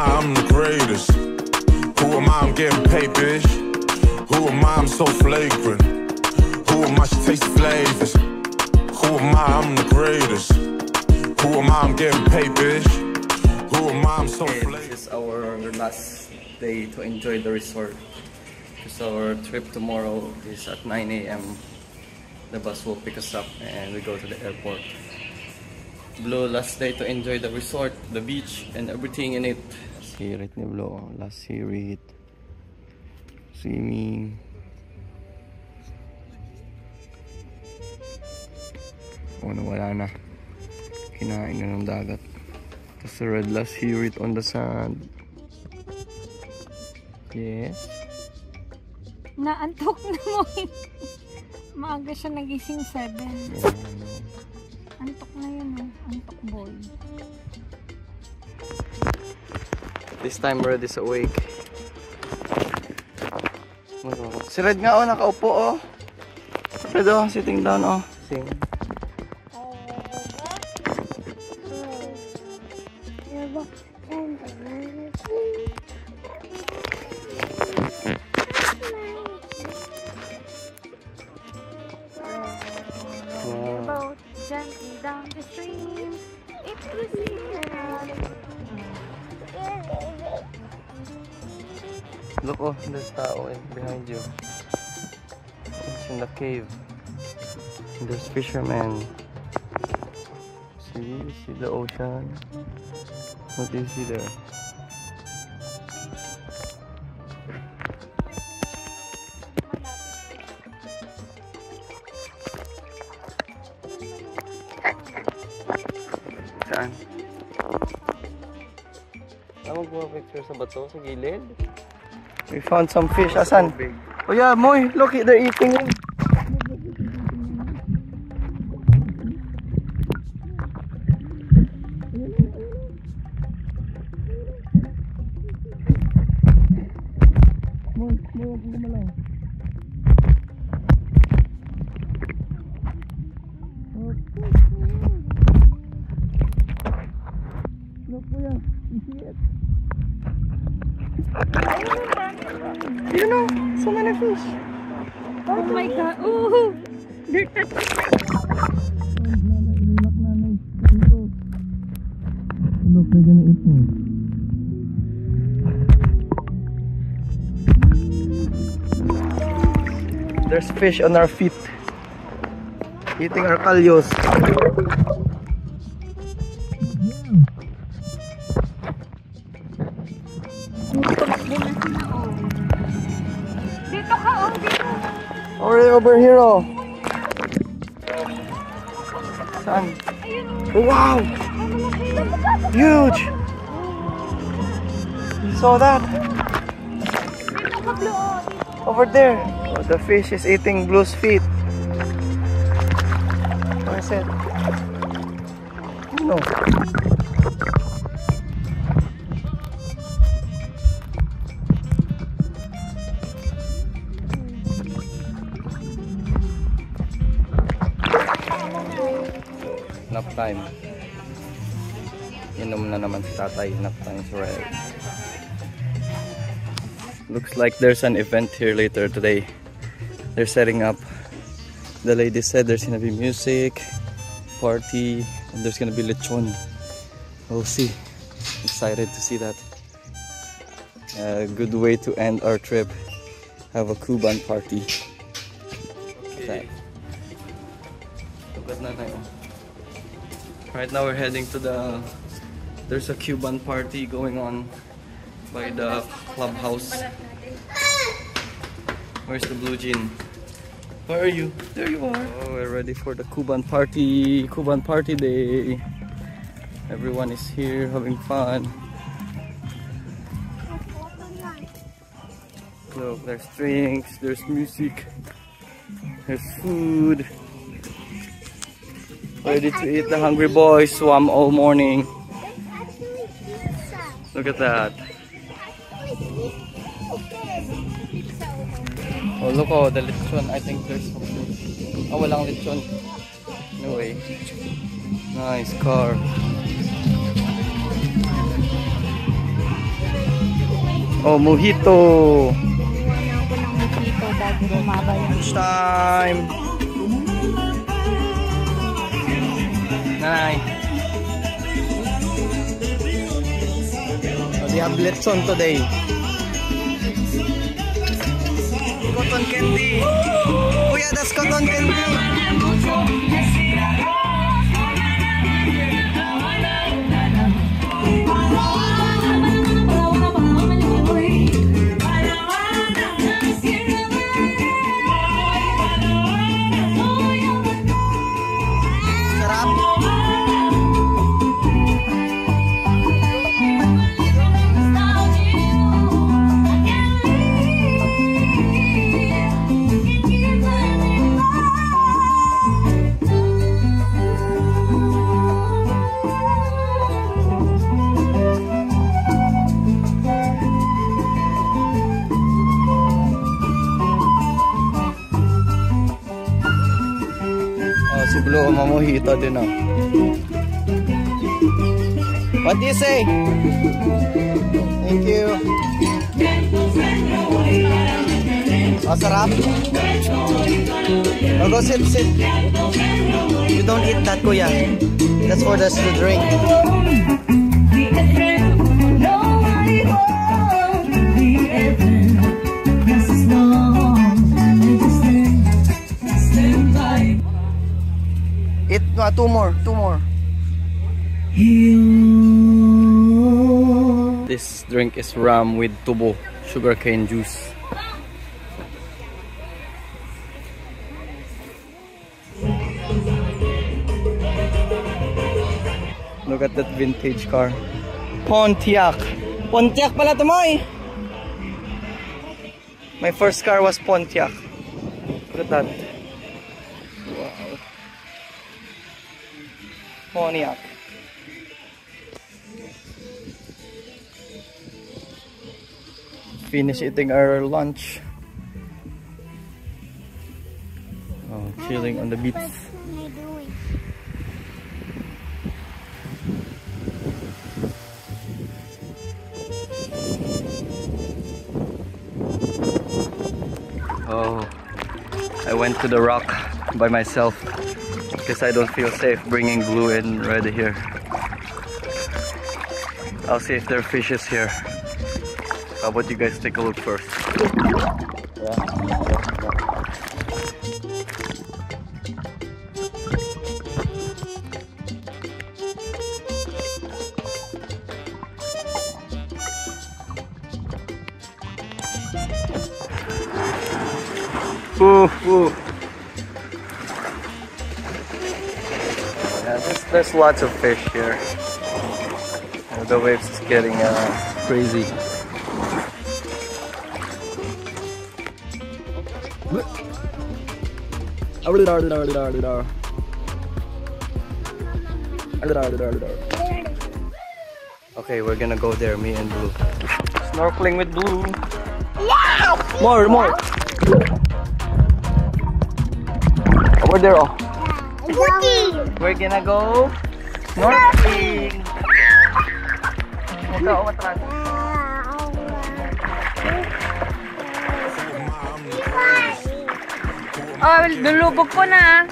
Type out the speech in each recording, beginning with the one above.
I? I'm the greatest. Who am I? I'm getting paid, bitch. Who am I? I'm so flagrant. Who am I? She tastes flavors. Who am I? I'm the greatest. Who am I? I'm getting paid, bitch. Who am I? I'm so flagrant. This is our last day to enjoy the resort. Because our trip tomorrow is at 9 AM. The bus will pick us up and we go to the airport. Blue, last day to enjoy the resort, the beach, and everything in it. Sirit ni Blue, last sirit. Swimming. Oh, nawala na. Kinain na ng dagat. Tapos the red last sirit on the sand. Yes. Naantok na mo. Maaga siya nagising 7. Yeah, Antok na yun, antok boy. this time Red is awake. Si Red nga oh, nakaupo oh. Red oh, sitting down oh. Sing. Gently down the stream, it was Look oh, there's tao behind you. It's in the cave. And there's fishermen. See the ocean. What do you see there? Saan? Magpapicture sa bato, sa gilid. We found some fish. Asan? Oh yeah, Moy, look, they're eating it. Look, Kuya, you see it? You know, so many fish. Oh my god, ooh! They're Look, they're gonna eat me. There's fish on our feet, eating our kalyos. Dito ka, oh, dito. Over here, oh. Saan? Wow! Huge! You saw that? Dito ka, Blue, oh. Over there. Oh, the fish is eating Blue's feet. What is it? No. Nap time. Inom na naman si tatay. Nap time is right. Looks like there's an event here later today. They're setting up. The lady said there's gonna be music, party, and there's gonna be lechon. We'll see. Excited to see that. A good way to end our trip. Have a Cuban party. Okay. Right now we're heading to there's a Cuban party going on by the clubhouse. Where's the blue jean? Where are you? There you are. Oh, we're ready for the Cuban party. Cuban party day. Everyone is here having fun. Look, there's drinks, there's music, there's food. Ready to eat. The hungry boys swam all morning. Look at that. Oh, look, oh, the lechon. I think there's something. Oh, walang lechon. No way. Nice car. Oh, mojito. Kumuha na ako ng mojito bago bumaba yung Lunch time. Nanay. So we have lechon today. Cotton candy. Kuya, that's cotton candy. Si Blue mamojito din oh. What do you say? Thank you. Masarap? Oh, go sit. You don't eat that, kuya. That's for us to drink. Eat two more. This drink is rum with tubo, sugarcane juice. Look at that vintage car. Pontiac pala to, Moy. My first car was Pontiac. Look at that. Wow. Pontiac. Finish eating our lunch. Oh, chilling on the beach. Oh, I went to the rock by myself because I don't feel safe bringing Blue in right here. I'll see if there are fishes here. How about you guys take a look first? Ooh. Yeah, there's lots of fish here. The waves is getting crazy. Okay, we're gonna go there, me and Blue. Snorkeling with Blue. Yeah! More. Over there, oh. We're gonna go snorkeling. Oh, lulubog ko na.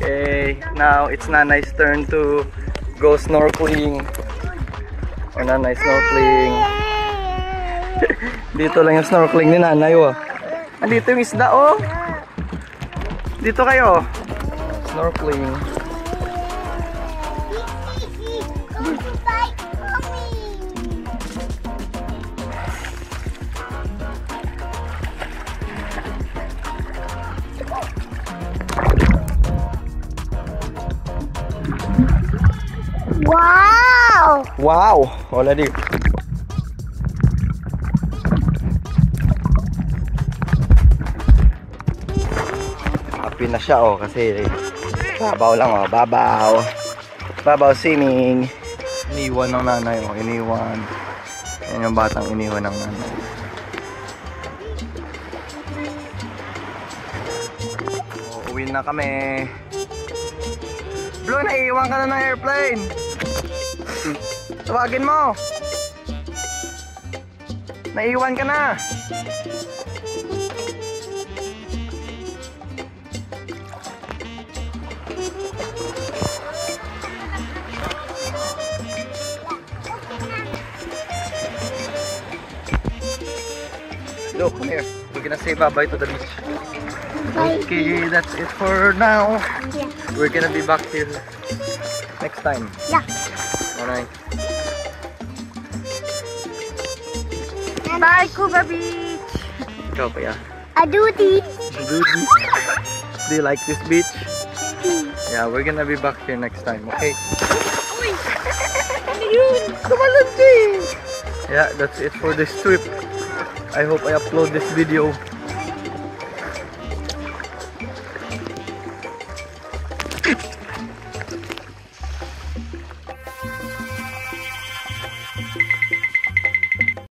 Okay, now it's Nanay's turn to go snorkeling. Or Nanay snorkeling. Dito lang yung snorkeling ni Nanay, oh. Andito yung isda, oh. Dito kayo. Snorkeling. Wow, already. happy na siya oh kasi babaw lang oh, babaw swimming. Iniwan ng nanay oh, iniwan. Yan yung batang iniwan ng nanay. Oh, uwi na kami. Blue, naiiwan ka na ng airplane. Tawagin mo. Naiiwan ka na. Look, come here. We're gonna say bye-bye to the beach. Bye. Okay, that's it for now. Yeah. We're gonna be back here next time. Yeah. Alright. Bye, Cuba Beach. Ikaw kaya? Aduti. Dude, do you like this beach? Yeah, we're gonna be back here next time, okay? Uy! Ano yun? Yeah, that's it for this trip. I hope I upload this video